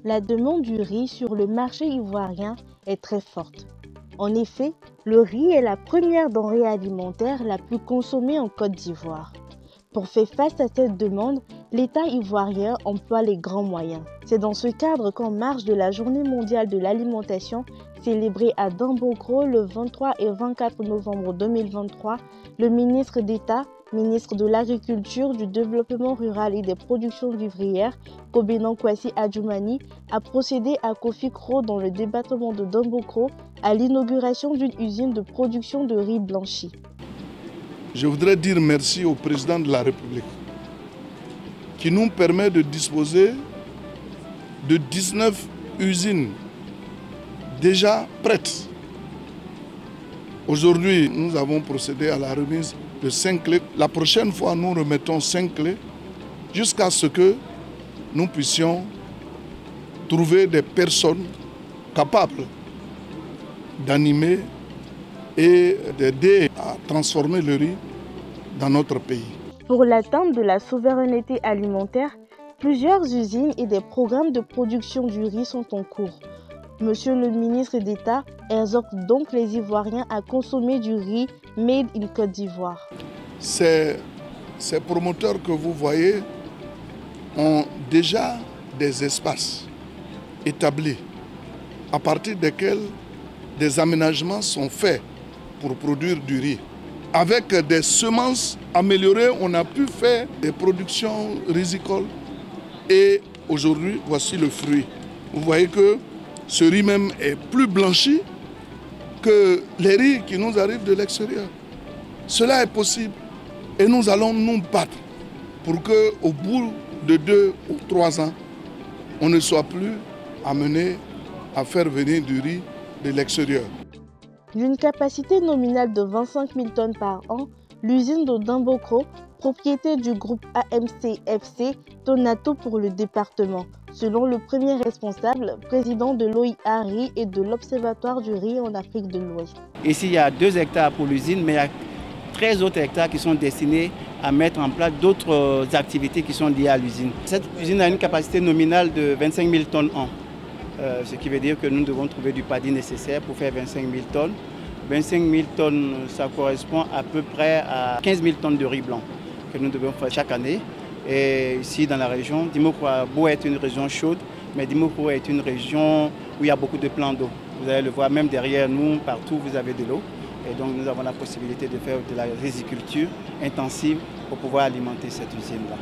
La demande du riz sur le marché ivoirien est très forte. En effet, le riz est la première denrée alimentaire la plus consommée en Côte d'Ivoire. Pour faire face à cette demande, l'État ivoirien emploie les grands moyens. C'est dans ce cadre qu'en marge de la Journée mondiale de l'alimentation, célébrée à Dambokro le 23 et 24 novembre 2023, le ministre d'État, ministre de l'Agriculture, du Développement rural et des productions vivrières, Kobenan Kwasi Adjoumani, a procédé à Kofikro dans le département de Dambokro à l'inauguration d'une usine de production de riz blanchi. Je voudrais dire merci au président de la République qui nous permet de disposer de 19 usines déjà prêtes. Aujourd'hui, nous avons procédé à la remise de 5 clés. La prochaine fois, nous remettons 5 clés jusqu'à ce que nous puissions trouver des personnes capables d'animer et d'aider à transformer le riz dans notre pays. Pour l'atteinte de la souveraineté alimentaire, plusieurs usines et des programmes de production du riz sont en cours. Monsieur le ministre d'État exhorte donc les Ivoiriens à consommer du riz made in Côte d'Ivoire. Ces promoteurs que vous voyez ont déjà des espaces établis à partir desquels des aménagements sont faits pour produire du riz. Avec des semences améliorées, on a pu faire des productions rizicoles et aujourd'hui, voici le fruit. Vous voyez que ce riz même est plus blanchi que les riz qui nous arrivent de l'extérieur. Cela est possible et nous allons nous battre pour qu'au bout de 2 ou 3 ans, on ne soit plus amené à faire venir du riz de l'extérieur. D'une capacité nominale de 25 000 tonnes par an, l'usine de Dambokro, propriété du groupe AMC-FC, donne à tout pour le département, selon le premier responsable, président de l'OIA Riz et de l'Observatoire du riz en Afrique de l'Ouest. Ici, il y a 2 hectares pour l'usine, mais il y a 13 autres hectares qui sont destinés à mettre en place d'autres activités qui sont liées à l'usine. Cette usine a une capacité nominale de 25 000 tonnes an. Ce qui veut dire que nous devons trouver du paddy nécessaire pour faire 25 000 tonnes. 25 000 tonnes, ça correspond à peu près à 15 000 tonnes de riz blanc que nous devons faire chaque année. Et ici dans la région, Dimokro a beau être une région chaude, mais Dimokro est une région où il y a beaucoup de plans d'eau. Vous allez le voir même derrière nous, partout vous avez de l'eau. Et donc nous avons la possibilité de faire de la riziculture intensive pour pouvoir alimenter cette usine-là.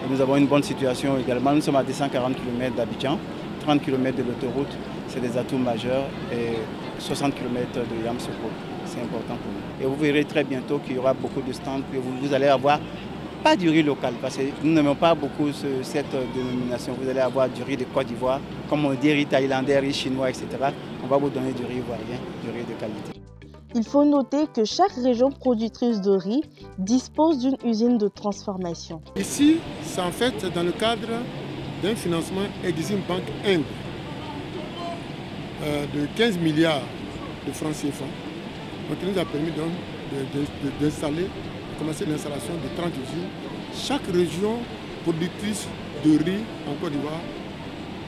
Et nous avons une bonne situation également. Nous sommes à 240 km d'Abidjan. 30 km de l'autoroute, c'est des atouts majeurs et 60 km de Yamoussoukro, c'est important pour nous. Et vous verrez très bientôt qu'il y aura beaucoup de stands, que vous allez avoir, pas du riz local, parce que nous n'aimons pas beaucoup cette dénomination. Vous allez avoir du riz de Côte d'Ivoire, comme on dit riz thaïlandais, riz chinois, etc. On va vous donner du riz ivoirien, du riz de qualité. Il faut noter que chaque région productrice de riz dispose d'une usine de transformation. Ici, c'est en fait dans le cadre d'un financement Exim Bank Inde de 15 milliards de francs CFA. Donc, il nous a permis d'installer, de commencer l'installation de 30 usines. Chaque région productrice de riz en Côte d'Ivoire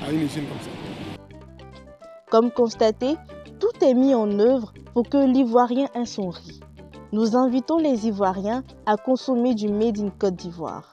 a une usine comme ça. Comme constaté, tout est mis en œuvre pour que l'Ivoirien ait son riz. Nous invitons les Ivoiriens à consommer du Made in Côte d'Ivoire.